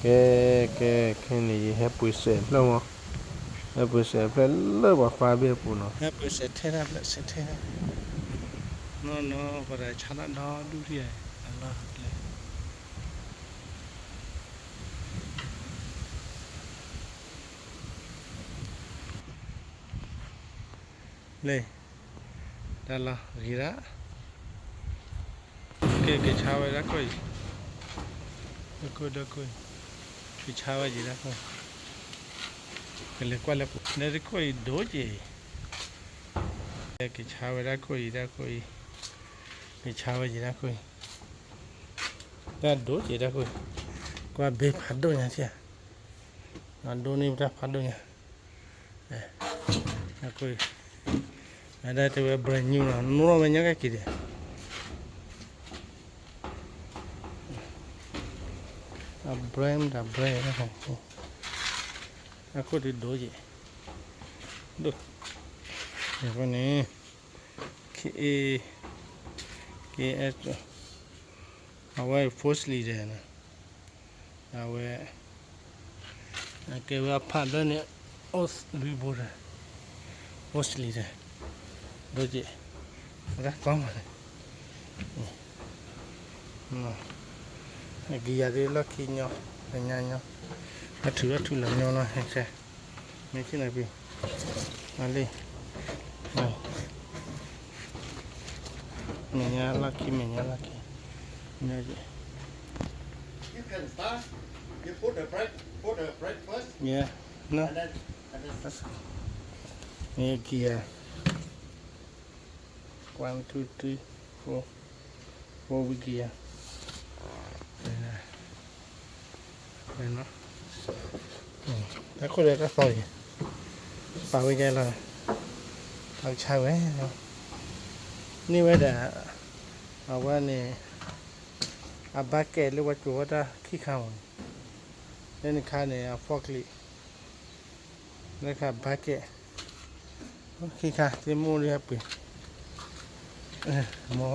cái này hết bụi sẹp đâu mà hết bụi sẹp phải lỡ bỏ pha bia bùn nó hết bụi sẹp thế nào lại sẹp thế nào nó vào đây chả nó đủ đi Allah lên đây là gì đó cái cháo ấy đã coi cái cháo ấy gì đó coi cái lấy qua lấy này coi đố gì cái cháo ấy đã coi cái cháo ấy gì đó coi ta đố gì đó coi qua bếp phát đố nha chứ đố này ta phát đố nha coi đây thì brand new là nó mới nhớ cái gì đấy brand nó không aku đi đố gì được cái này cái awai firstly đây nè awai cái phát đó này os lui bora firstly đây đố gì ra con mà cái gì đấy là khi nhau nhau thứ là nhau nó hay sao mấy cái này bị đi này mình nhá lucky này gì You can start. You put the bread first. yeah no And then này kia 1 2 3 4 4 kia đây nó đã có được các rồi vào bây giờ là thằng chào ấyนี่ไม่ได้เอาว่าเนี่ยอาบาเกตหรือว่าตัวตาขี้ข้าวนี่นี่ข้าเนี่ยฟอกลีนี่ค่ะบาเกตขี้ข้าที่มูเรียบไปหมอ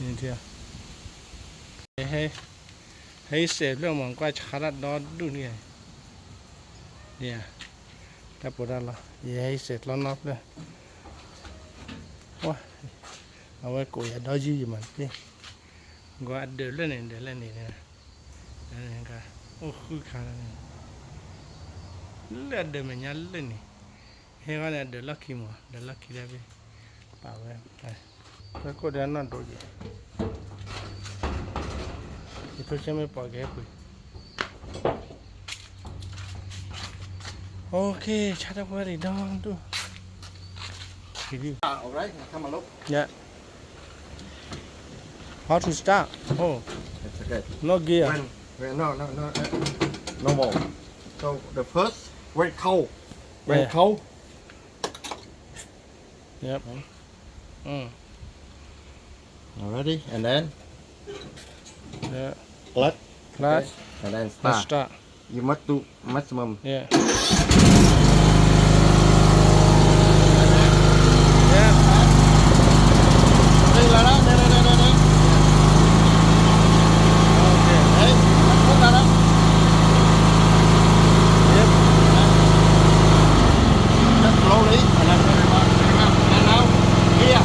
นี่เดียวให้เสร็จเรื่องมันก็ชาร์จดอดูนี่เนี่ยถ้าปวดอะไรให้เสร็จแล้วนับเลยว้าเอาไว้กูอย่าดอจีมันนี่ก็เดินเล่นนี่นะนี่ก็โอ้คือขาดนี่เล่นเดินมันยันเล่นนี่เฮ้ยก็เนี่ยเดินลักกี้มั้งเดินลักกี้ได้ไปป่าวไปแล้วก็เดินนั่นดูดิที่เพิ่งไม่ปล่อยแกไปโอเคชัดเอาไว้เลยดองดูalright. Come on, look. yeah how to start oh It's okay. no gear No more. So the first when cold. When Yeah. cold. yep Already. And then yeah clutch. clutch And then let's start. start You must do maximum. yeah yeah Đây là đó. Đây. okay Đấy. Put that up. yep Just slowly. And then and now here.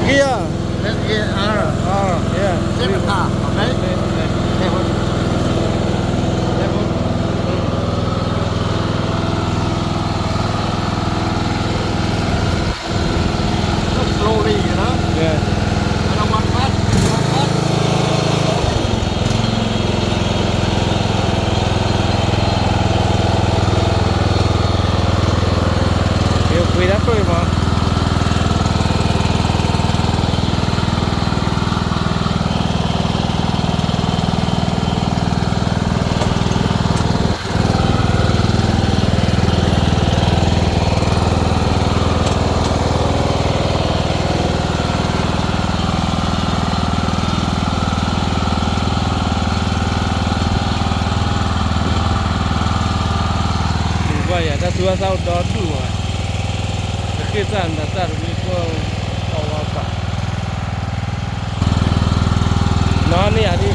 gear Let's get yeah Set the car. Okay. Careful. Just slowly, you know. yeah I don't want fast. Điều quý đã tôi mà vậy à, ta tua sao đó đủ à cái gian đã ta được có tàu vào nó nè đi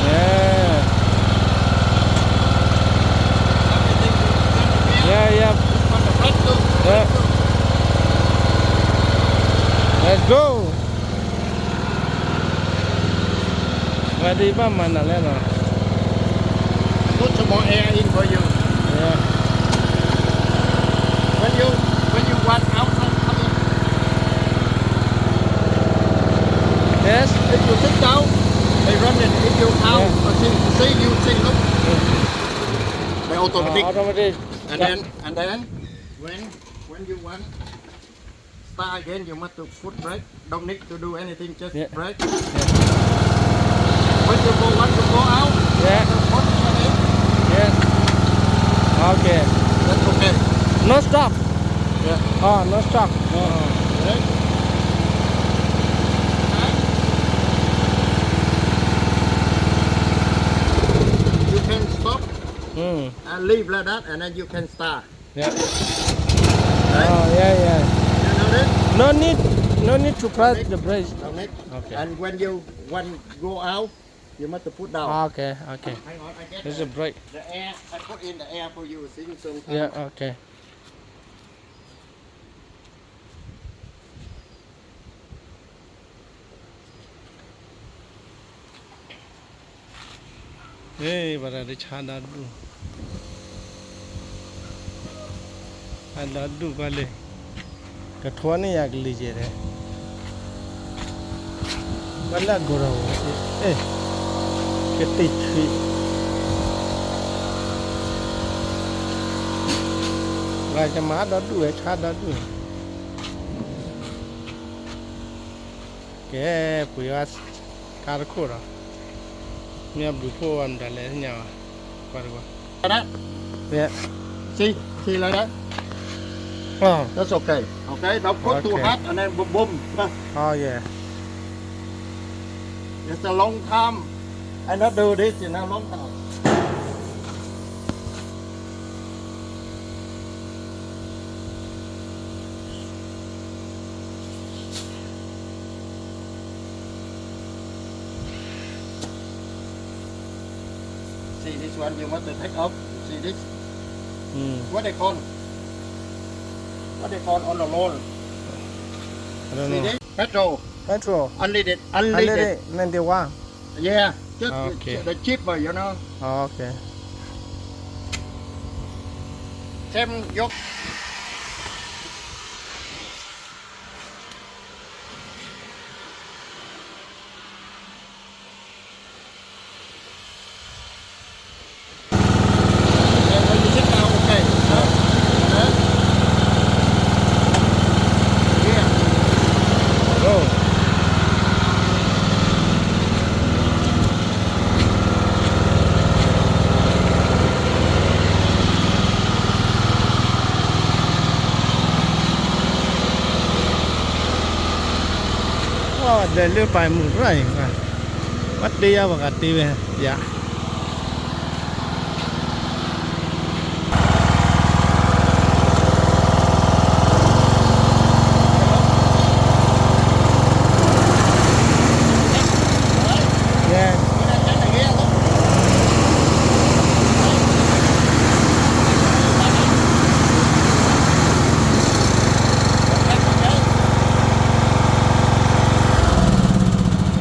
yeah yeah yeah yeah let's go và đi ba mình là lên rồi Put some more air in for you. yeah When you want outside, come in. yes If you sit down, they run it. If you out, Yeah. see you see look. They automatic. automatic And then when you want start again, you must to put brake. Don't need to do anything, just Yeah. brake. When you go out, yeah put it in. yes okay That's okay. no stop Yeah. oh no stop Right? You can stop and leave like that, and then you can start. yeah Right? oh yeah yeah You know this? no need to press the brakes Don't need. okay And when you go out, you must to put down. okay okay Hang on, I get there's a brake the air. I put in the air for you. See, so yeah okay Hey, but I chana do. I love do vale. The 20 yak leisure. Bala gora. Eh, get it tree. Like a mother do a child do. Okay, we ask Karakura. Near before and the Lenya. like that. Yeah. See like that. Oh, That's okay. Okay, don't put too Okay. hot and then boom boom. oh yeah. It's a long time. I not do this in a long time. See this one you want to take off. See this? What they call? What they call on the road? I don't See know. this? Petrol. Petrol. Unleaded. 91. Yeah. Just Okay. the cheaper, you know. Oh, okay. Xem vô. When you sit down, okay. Yeah. Go. Oh, để lưu bài mù rồi mà. Bắt đi vào gạt đi về. Dạ. Yeah. Cái này ghê lắm.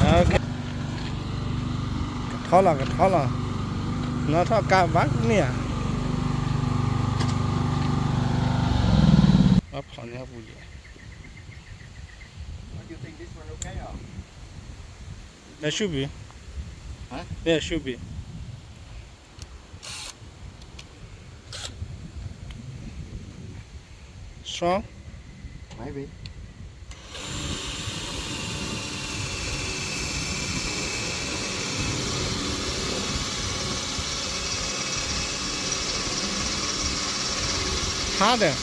Okay. Cái khó là. Nó thọ cả vác nè. Up on your wood. What do you think this one okay or? That should be. Huh? Yeah, should be. Strong? Maybe. Harder.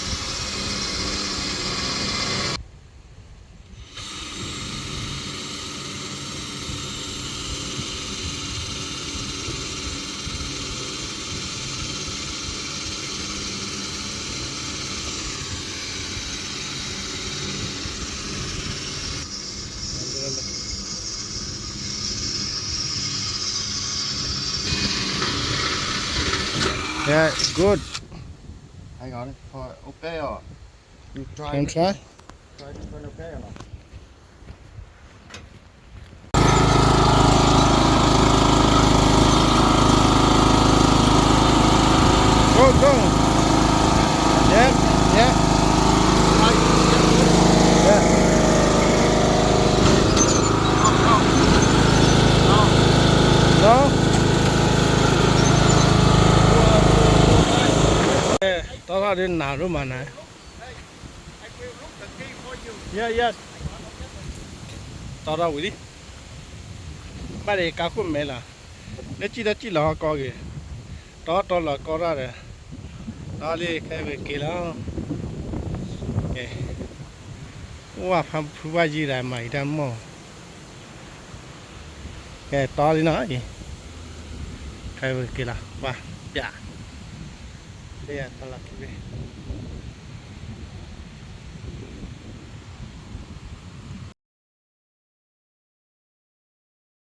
Yeah, good. Hang on, for okay or you try Can try. try this one okay or not? Go, go. Yeah, yeah, yeah. No? Yeah, tao đến nào rồi mà này. Yeah, yeah. Tao ra đi. Ba để cá cũng mẹ là. Nếu chỉ là có cái. Đó là có ra rồi. Đó đi cái về kia đó. Okay. Wow, ham phu ba gì ra mày đam mò. Cái to đi nói gì. Cái về kia là. Wow, dạ. Đây là tao là cái.